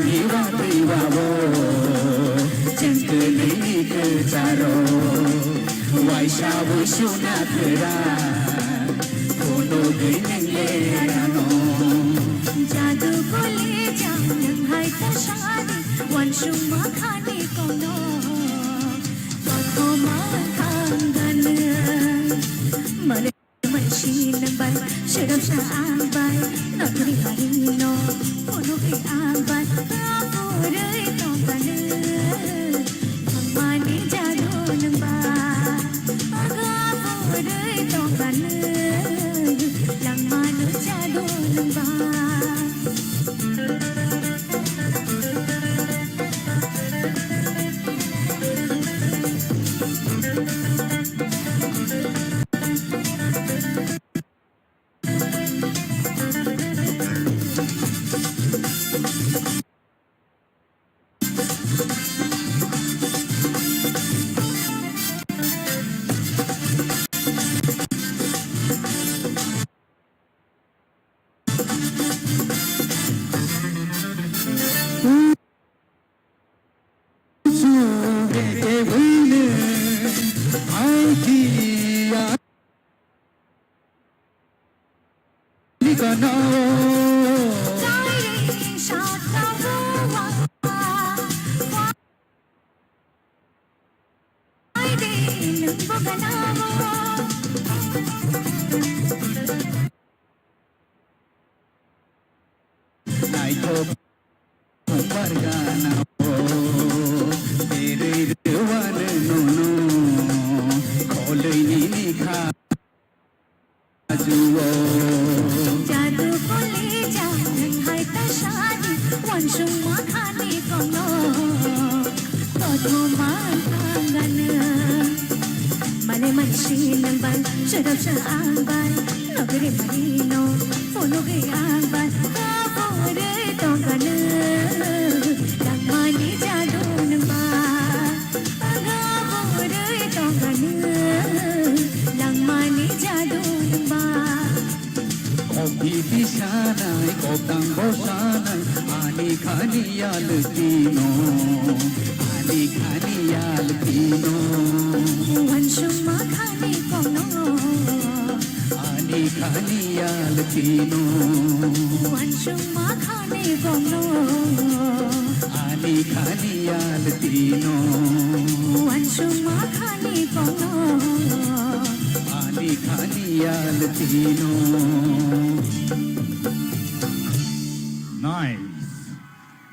riwa riwa wo jengkeli kecaro waisha wishuna kera kono geinenge ano jadu kole jam hai ta shadi wan shuma khane kono kothoma khangan mare machine bai shirab sha bai nagri harino kono ge bai apore to ban mane jadu namba aga apore to ban lang manu jadu namba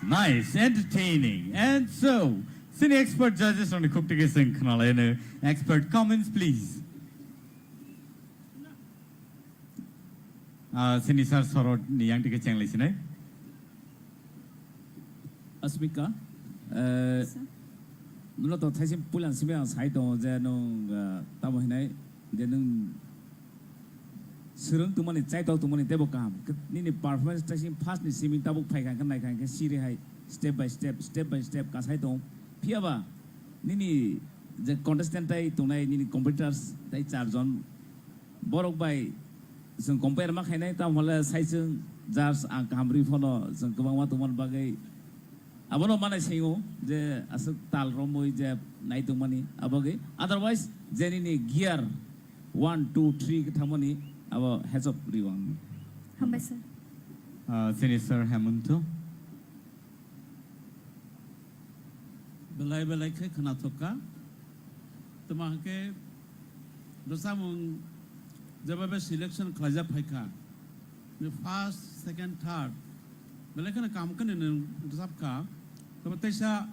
Nice, entertaining. And so, senior expert judges on the Kuptiki Singh Kanalena. Expert comments, please. Senior Sir Sorot Niyang Tika Chang listener. Asmika, no to Tyson Pull and Simeon Saito, Zeno Tamohine, then Surung to money, Saito to money table cam. Nini performance touching past the Simi Tabu Pike and I can see the step by step, Kasaito, Piava, Nini, the contestant tonight, Nini competitors, they charge on, borrowed by some compare Makaneta, Walla Saison, Jars and Cambri Fono, some Kumawatu one bagay. Abono mana singo, the asal tal romo is night money, abogay. Otherwise, Jenny gear 1, 2, 3 Tamoni, our heads of Riwan. Humbai sir. Senior Sir Hamunto. Belai ke Kanatoka. Temake Dosamun Jababe selection Klaja Paika. The first, second, third. Belai kana kamkan in Dosapka. Tamatesha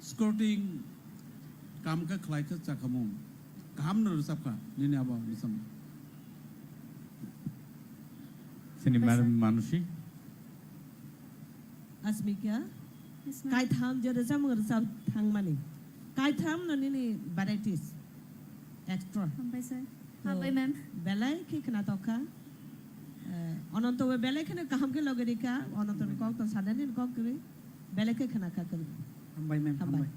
skirting Kamka Klaika Chakamun. Kamno Dosapka, Ninaba, Nisam. Senior Madam Manushi. Asmika, Kai Tham Jodasam or some Tang money. Kai Tham no any varieties extra. Humbai sir. Humbai ma'am. Belai Kikanatoka. Ononto Belek and a Kamke Logarica, Ononto Cock and Sudden and Cockry, Belek Kanaka. Humbai ma'am.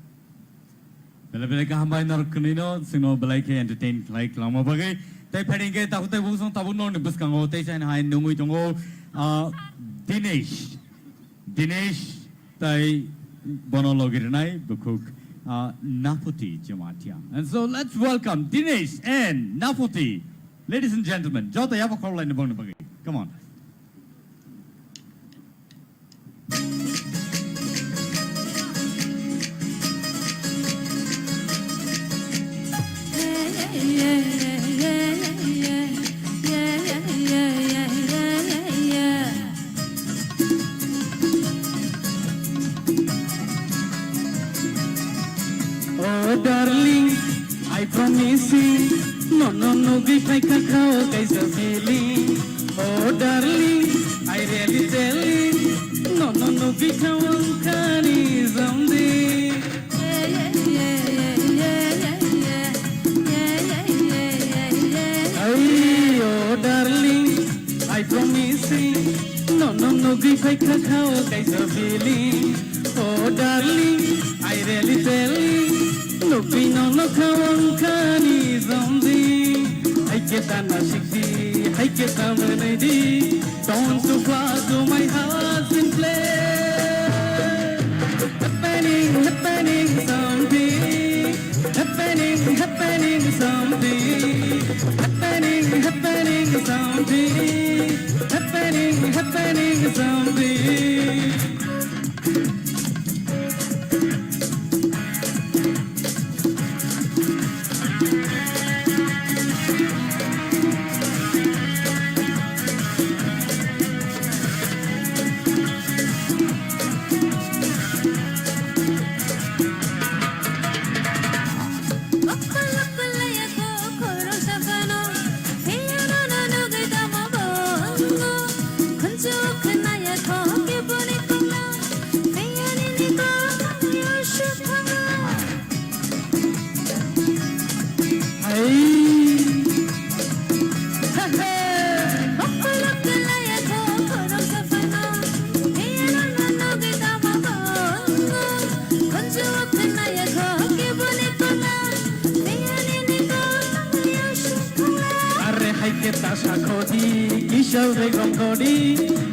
Belabeleka Hambai nor Kunino, Sino Belake entertained like Lamabage. They petting get out the Wuson Tabuno, Buskango, Tation High Numutongo, Dinesh, tai bonologirinai bukuk Naputi Jamatia. And so let's welcome Dinesh and Naputi. Ladies and gentlemen, Jota Yabakola in the Bonabagi. Come on. Oh darling, I promise you, no, give my cacao, guys a feeling. Oh darling, I really tell you, no, give my canny someday. Oh darling, I promise you, no, give my cacao, guys a feeling. Oh darling, I really tell you. No kawang kani zombie. I get a nashiki, I get a melody. Don't to fly to my heart and play. Happening someday. Happening someday. Happening someday. Happening someday.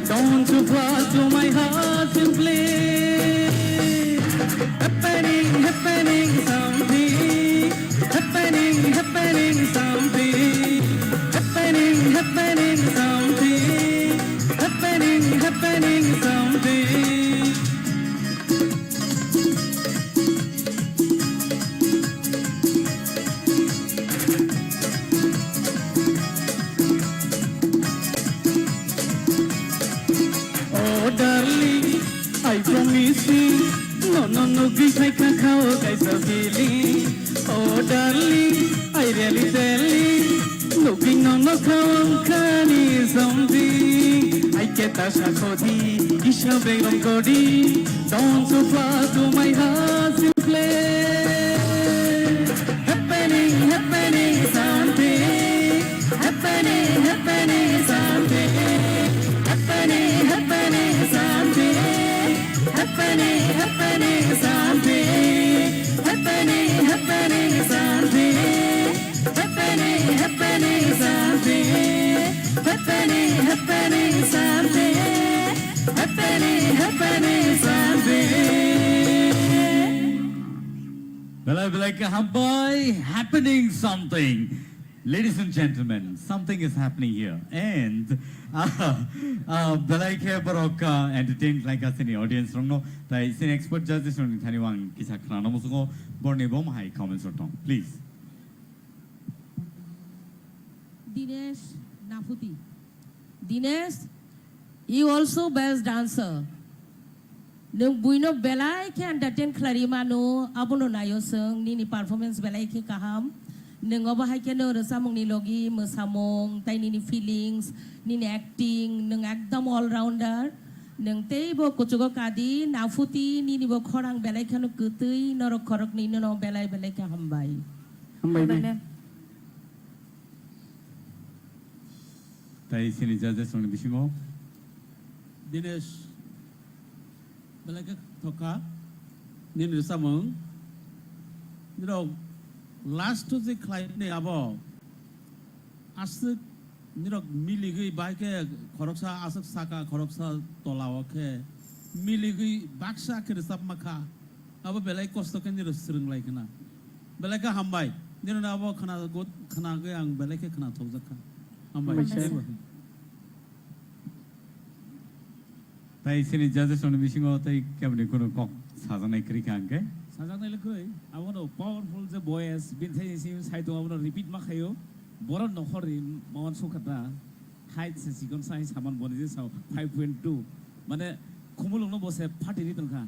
Don't you fly to my heart and play. Happening someday. Happening someday. Happening someday. Happening someday. Darling, I promise you, no, give my cacao, guys a feeling. Oh, darling, I really tell you, looking no kawang kani zombie. I get a shakoti, ishabe rangodi. Don't so far to my heart and play. Happening someday. Happening someday. Happening someday. Happening someday. Happening someday. Happening someday. Happening someday. Happening someday. Well, I be like a boy happening something. Ladies and gentlemen, something is happening here. And Belaike Baroka entertained like us in the audience from no, the sin expert judges from Taiwan, Kisakana Musugo, Bornebom High comments or Tom. Please. Dinesh Naputi. Dinesh, you also best dancer. Nung buino Belaike entertain Clarimano, Abono Nayosung, Nini performance Belaike Kaham. Nung obahay ka no samong ni logi masamong tay nini feelings nini acting nung ekdam all rounder nung tay bo kuchugo kadi Naputi nini bo khorang belai khano kutuy noro khorok ni no belai ka hambay Tay sini judges on the Bishimo. Dinesh, Belaka Toka, Nini Samung, last to the client above. Ask Miligi Bike, Koroksa, Asak Saka, Koroksa, Tolawake, miligi baksa ke resap maka abo belai kosto ke ni resrung lai kana belai ka hambai ni na abo khana got khana ge ang belai ke khana thojaka hambai তাই সিনি জাজেস on missing অতাই কেমনে কোন cock সাজানাই করি কাঙ্কে সাজানাই লকই আবনো powerful যে voice বিনথাই C সাইতো আবনো repeat মা খায়ো বড় নখরি মন সুখাতা হাইট সে সিকন সাই সামান বনি যে সাও 5.2 মানে খুমুলং ন বসে ফাটি নি তনখা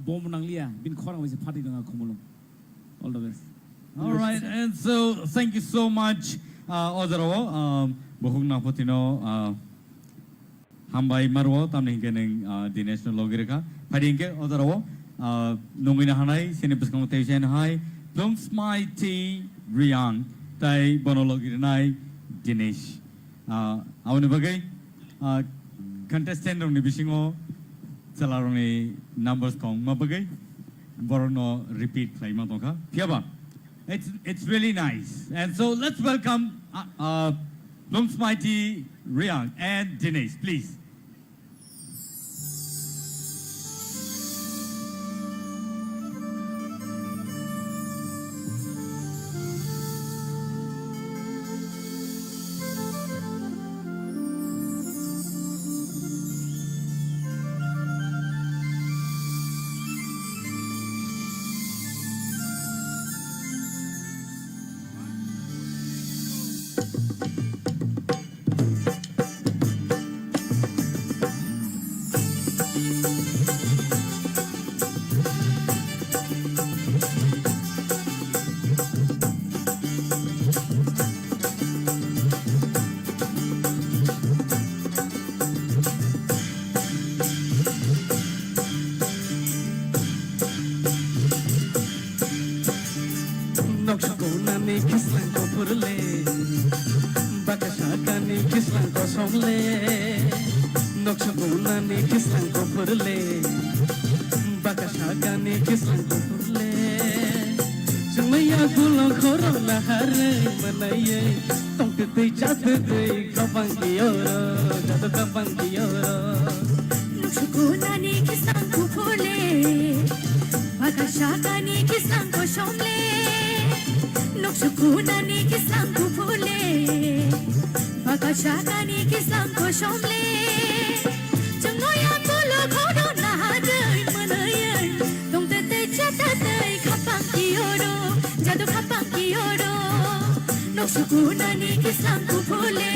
বম নাংলিয়া বিন খরাং বসে ফাটি দঙা খুমুলং all the best All right, and so thank you so much, Ozaro. Bohong na potino hambai marwo tamne hinke neng Dinesh no logireka. Padi hinke Ozaro nungina hanai sini peskong teisen hai Plums mighty Riang tai bono logirinai Dinesh. Awani bagai contestant rong ni bisingo salarong ni numbers kong mabagai borono repeat play matongka. Piaba. It's really nice. And so let's welcome Plums Mighty Riang and Dinesh, please. Nokshakuna kislan ko purle bakasaka ni kislan ko somle Nokshakuna kislan ko purle bakasaka ni kislan ko purle Chumaya gulo khoro lahare manaye tongte te jate te kapang kioro jado kapang kioro Nokshakuna kislan ko purle bakasaka ni kislan ko somle Nokshakuna kislan ko purle bakasaka ni kislan ko somle Chumaya gulo khoro lahare manaye tongte te jate te kapang kioro jado kapang kioro Nokshakuna kislan ko purle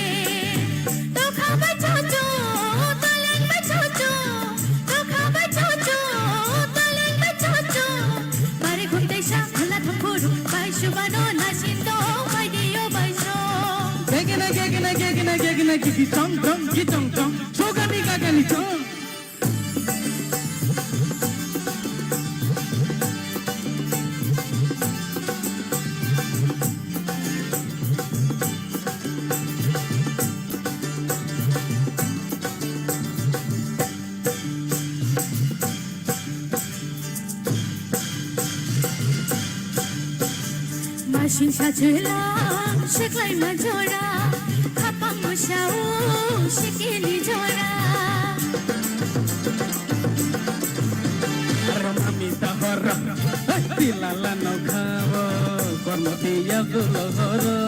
to khaba chocho taleng ba chocho to khaba chocho taleng ba chocho bare khunte sha bhala thokuru bai shubano na sindo bai dio bai so gegina gigi chong chong chogani gagani chong Mashin sajela sheklai majora kapang musau shekili jora Ramamita hora tilala no khavo kormotiya gulo horo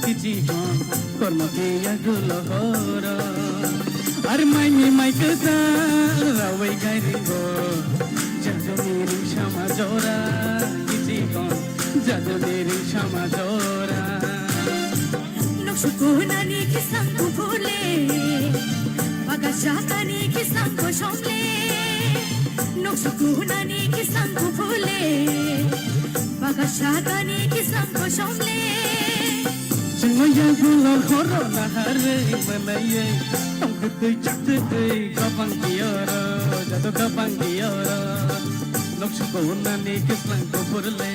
kichi hon kormotiya gulo horo ar mai kata rawai gairingo jajo miri shama jora kichi hon jajo miri shama jora Nokshakuna kislan ko purle bakasaka kislan ko somle Nokshakuna kislan ko purle bakasaka kislan ko somle Chumaya gulo khoro lahare manaye tongte te jate te kapang kioro jado kapang kioro Nokshakuna kislan ko purle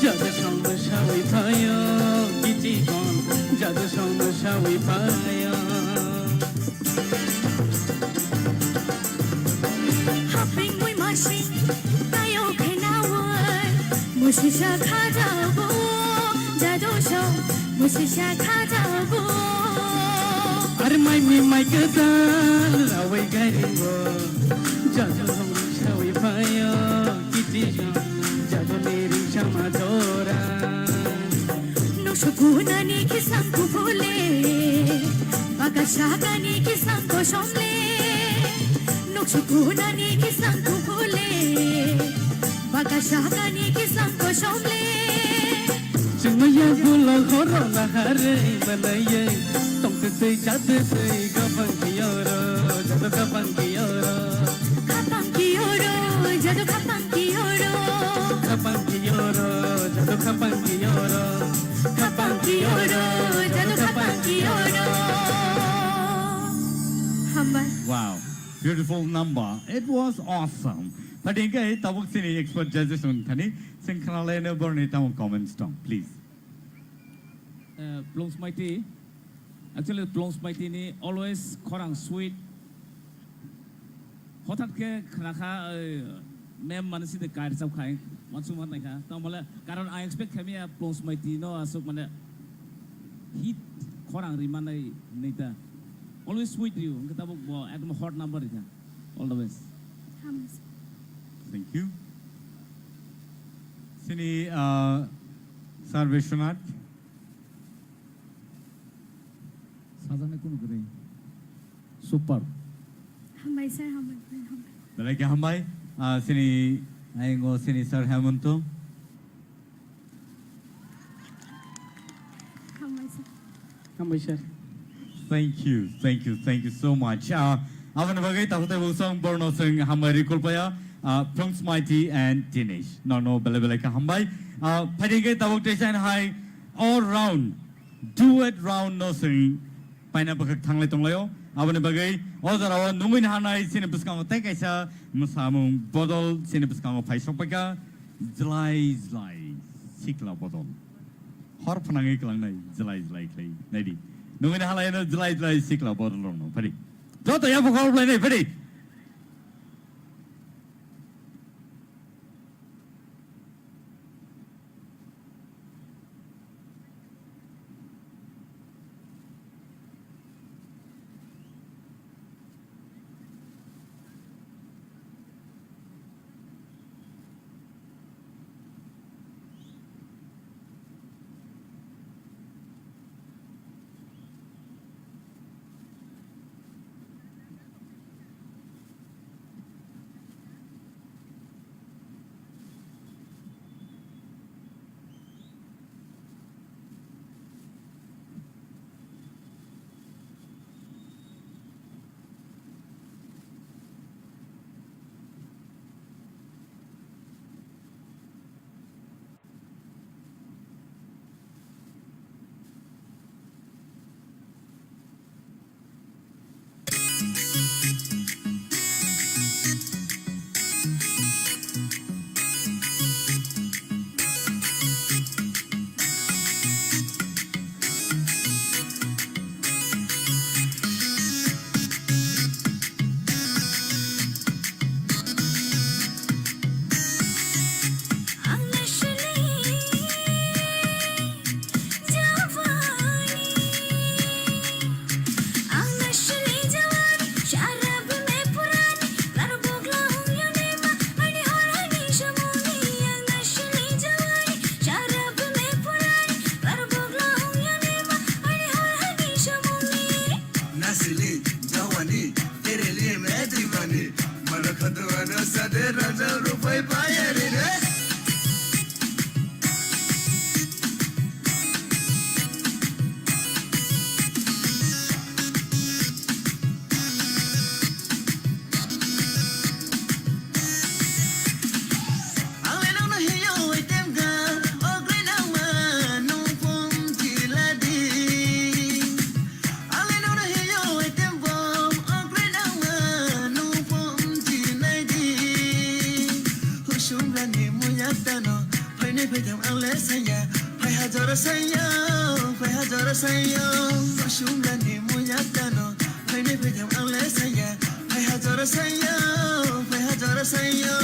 যাদের সমস্যা ওই ভাই গীতি গান যাদের সমস্যা ওই ভাই হাপিং মুই মাসি তাইও খেনাওয়ার মুশিশা খা যাবো জাদুশো মুশিশা খা যাবো আর মাইমি মাইকেদাল রাওই গাইরিঙ্গো যাদের সমস্যা ওই ভাই গীতি গান যাদের মেরি জামা দোরা নসুকুনানি কিসাঙ্কু ফুলে বাগাশাগানি কিসাঙ্কু সমলে নসুকুনানি কিসাঙ্কু ফুলে বাগাশাগানি কিসাঙ্কু সমলে Cengaya gula horo lahare balaye tongte tei jade tei gabang kiyoro jado gabang kiyoro খাপাং কিয়োরো জাদু খাপাং কিয়োরো gabang kiyoro jado gabang kiyoro খাপাং কিয়োরো জাদু খাপাং কিয়োরো হাম্বাই Wow, beautiful number. It was awesome. But ingay tabuk sini expert judges on thani singkhanale ne borni tamuk comments tong please. Plums mighty. Actually, plums mighty ni always korang sweet. Hotat ke khanakha mem manasi de kair sab khai. Mansu man naikha. Tamole karon I expect kami plums mighty no asuk mane heat korang rimanai neita. Always sweet you. Kita buk ekdom hot number ita. All the best. Thank you. Sini Sir Vishwanath. Sajane kono kore. Super. হাম্বাই sir হাম্বাই হাম্বাই Belai ke hambai sini aingo sini Sir Hemanto. হাম্বাই sir ambai sir Thank you so much. Avan bagai tahote busang borno sing hambai rikulpaya Plums Mighty and Dinesh. No belai ke hambai. Phadinge tabuk station hai all round duet round no sing paina bakak thanglai tonglayo. Avan bagai ozarawa nungin hanai sini buskang te kaisa musamung bodol sini buskang paisopaka zlai sikla bodol. Hor phanangai klangnai zlai klai naidi. Nungin hanai no zlai sikla bodol no phadi. Joto ya bokor play nei phadi. ale saya Hai hajar saya Hai hajar saya Masumlani muyatano Hai ne bejam ale saya Hai hajar saya Hai hajar saya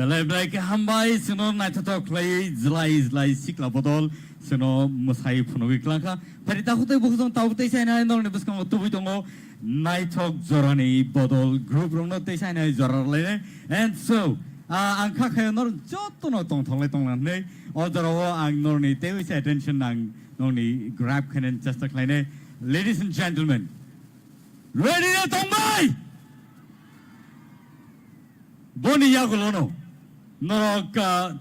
Belai belai ke hambai seno naitatok lay zlai sikla bodol seno musai punogi klangka perita hutei bukson tau tei sai nai nong nebus kang tubu tongo naitok zorani bodol group rongno tei sai nai zorar lene and so angka khayo nor jotto no tong tong ne odoro ang nor ni tei wis attention ang nor ni grab khanen just like ladies and gentlemen ready na tong mai boni yagulono Norok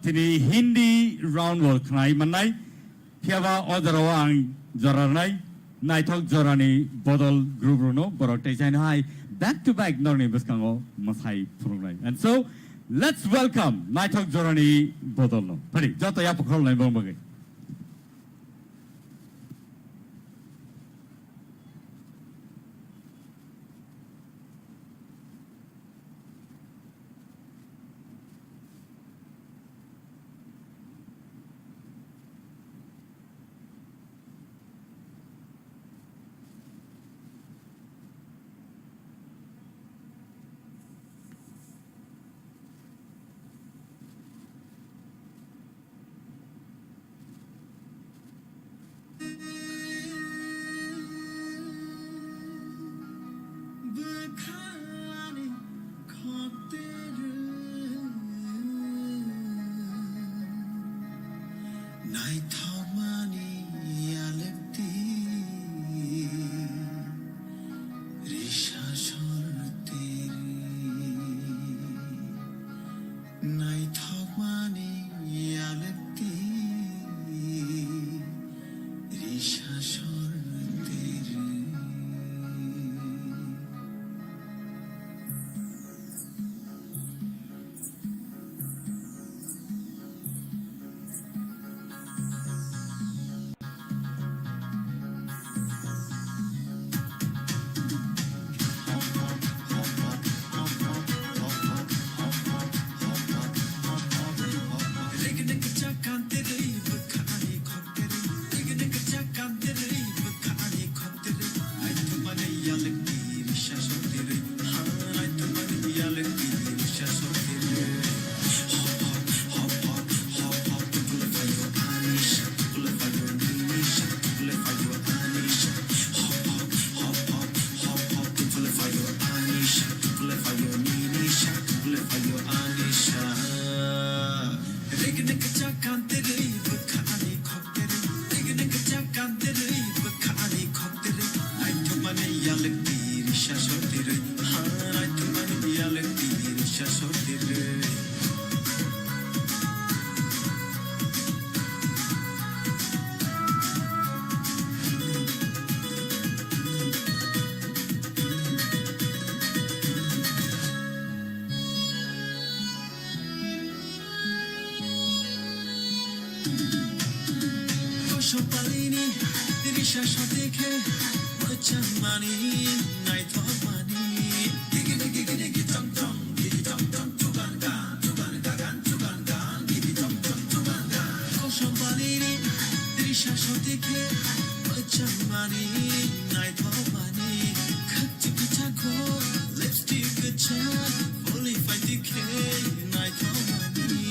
tini Hindi round work nai manai Piava odaro ang zoranai Naitok zorani bodol group runo Borok tejain hai back to back norni buskango masai purunai And so let's welcome Naitok zorani bodol no Pari joto ya pukol nai bong bagai কসম পালিনি তিরিশা দেখে বচন মানি নাই তো মানি গিগি গিগি গিগি টং টং গিগি টং টং চুগান গান গিগি টং টং চুগান গান কসম পালিনি তিরিশা দেখে বচন মানি নাই তো মানি খচ্চি পিছাকো লিপস্টিক ছা ফুলি ফাই দিখে নাই তো মানি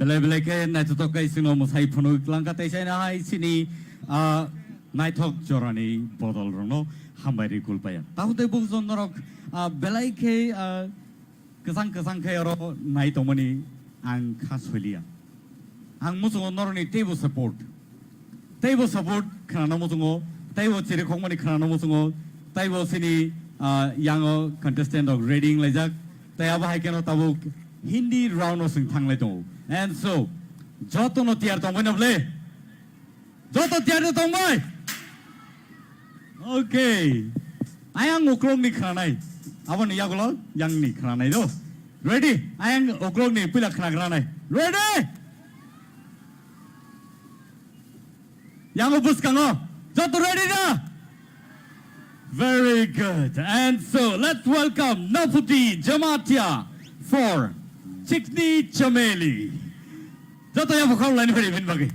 Belai-belai ke naitotok kai sino musai phonu klangka taisai na hai sini naitok jorani bodol rono hambai kulpaya. Tahu te buk zonnorok belai ke kesang ke oro naitomani ang khaswelia. Ang musungo noroni table support. Table support kana musungo table chiri khongmani kana musungo table sini yango contestant of reading lejak tayaba hai keno tabuk Hindi round of thang le to. And so, joto no tiar tong winam le. Joto tiar no tong mai. Okay. Ayang uklong ni kranai. Awan yagulo yang ni kranai do. Ready? Ayang uklong ni pila kranai. Ready? Yang ubus kango. Joto ready na? Very good. And so, let's welcome Naputi Jamatia for Chikni Chameli. Joto ya bukau lain beri bin bagi.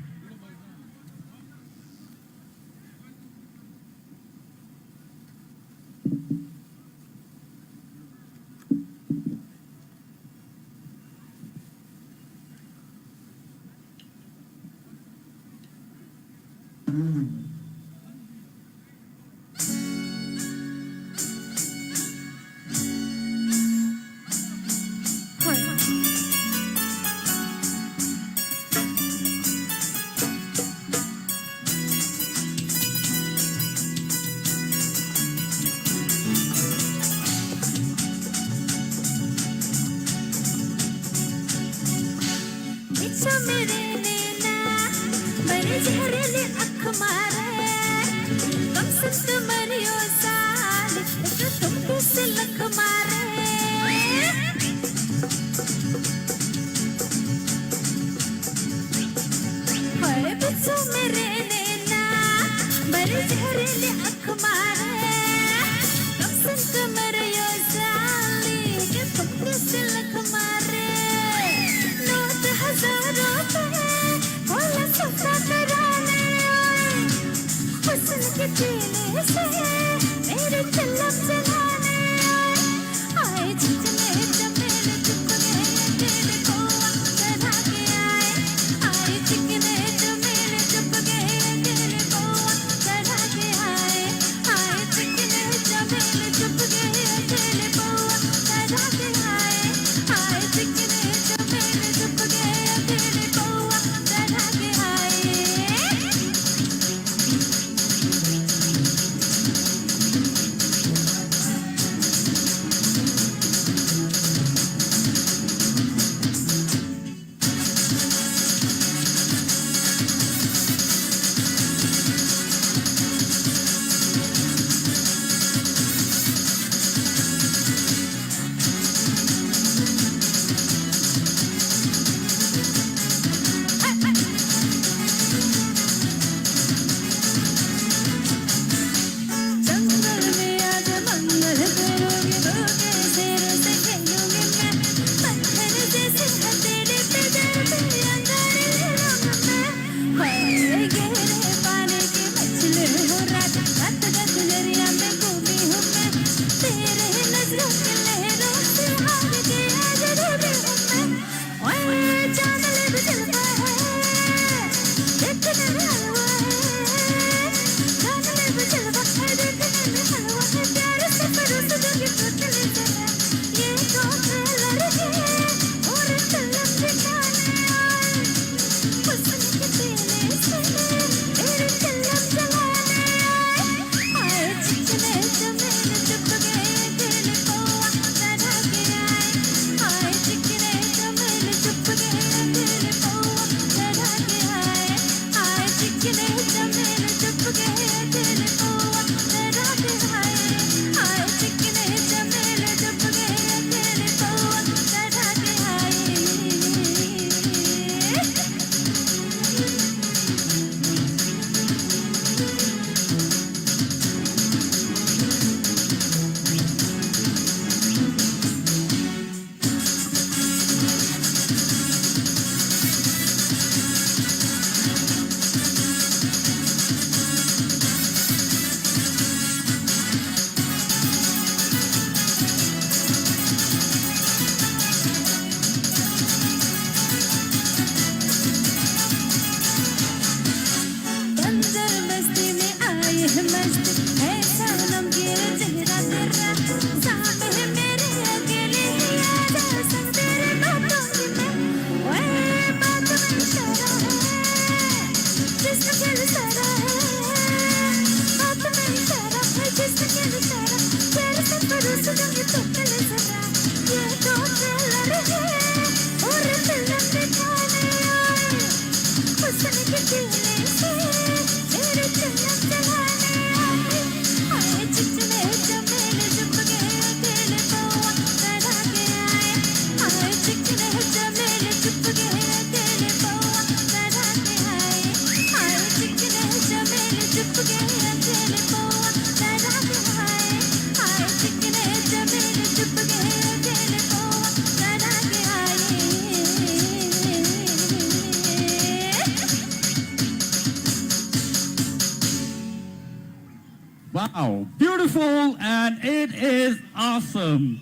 awesome.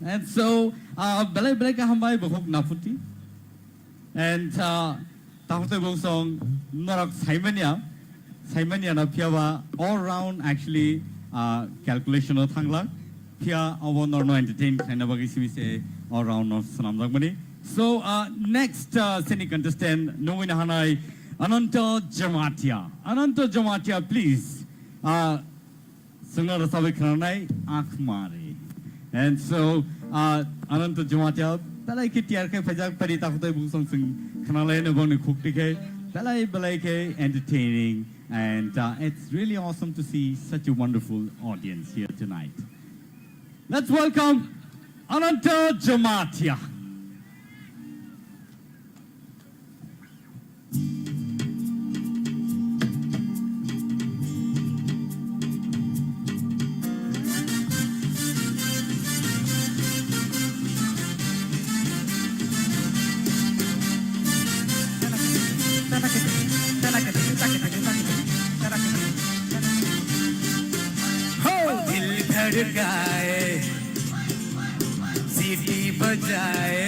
And so, belai ka hambai buhok nafuti. And tahote bung song narak Simon na piawa all round actually calculation of thangla. Pia awo norno entertain kind of say all round of sanam money. So next seni contestant Nungin Hanai Ananta Jamatia, please. Sungar Sabe Kranai Akmari. And so Ananta Jamatia, Belai Kitiarke Pajak Parita Bung Sing Kanale Boni Kuktike, Belai entertaining, and it's really awesome to see such a wonderful audience here tonight. Let's welcome Ananta Jamatia. धड़काए सीटी बजाए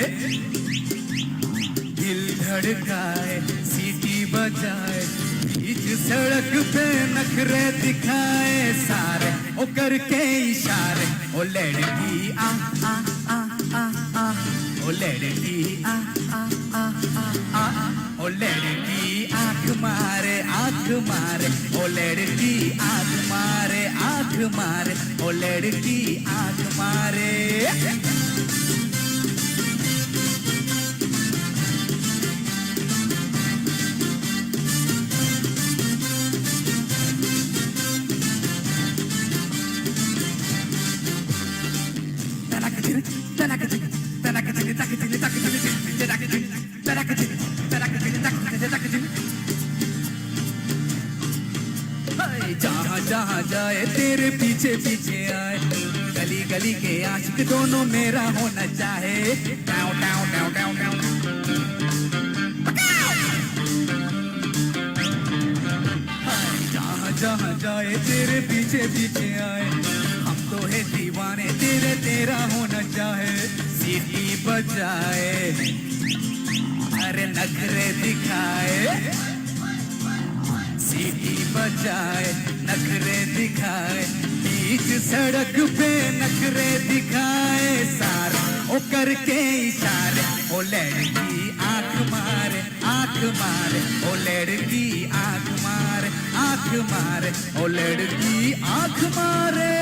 दिल धड़काए सीटी बजाए इस सड़क पे नखरे दिखाए सारे ओ करके इशारे ओ लड़की आ आ आ आ आ ओ लड़की आ आ आ आ आ ओ लड़की आँख मारे ओ लड़की आँख मारे ओ लड़की आँख मारे जहाँ जाए तेरे पीछे पीछे आए गली गली के आशिक दोनों मेरा होना चाहे tau tau tau tau tau जहाँ जहाँ जाए तेरे पीछे पीछे आए हम तो है दीवाने तेरा होना चाहे सीटी बजाए अरे नखरे दिखाए सीटी बजाए नखरे दिखाए बीच सड़क पे नखरे दिखाए सारा ओ करके इशारे ओ लड़की आँख मारे ओ लड़की आँख मारे ओ लड़की आँख मारे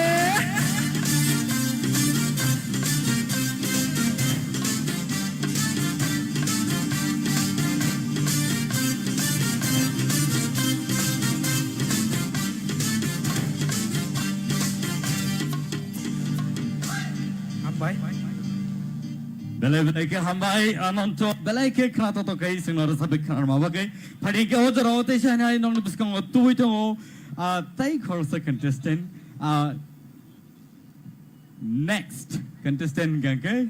Belai ke hambai anonto belai ke khata to kai singar sabik khanar ma bagai phadi ke ojor ote shana nong biskang tu ito tai khorsa contestant next contestant ganke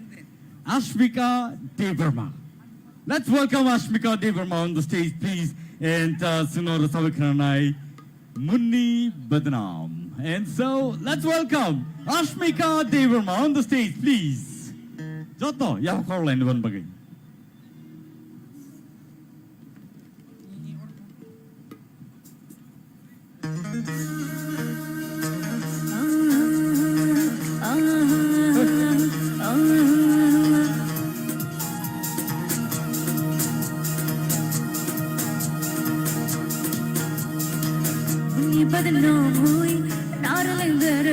Ashmika Devarma. Let's welcome Ashmika Devarma on the stage please and sinor sabik khanar Munni Badnam. And so let's welcome Ashmika Devarma on the stage please. Joto, ya kau lain depan bagai. Ni badnaam hui, nar lender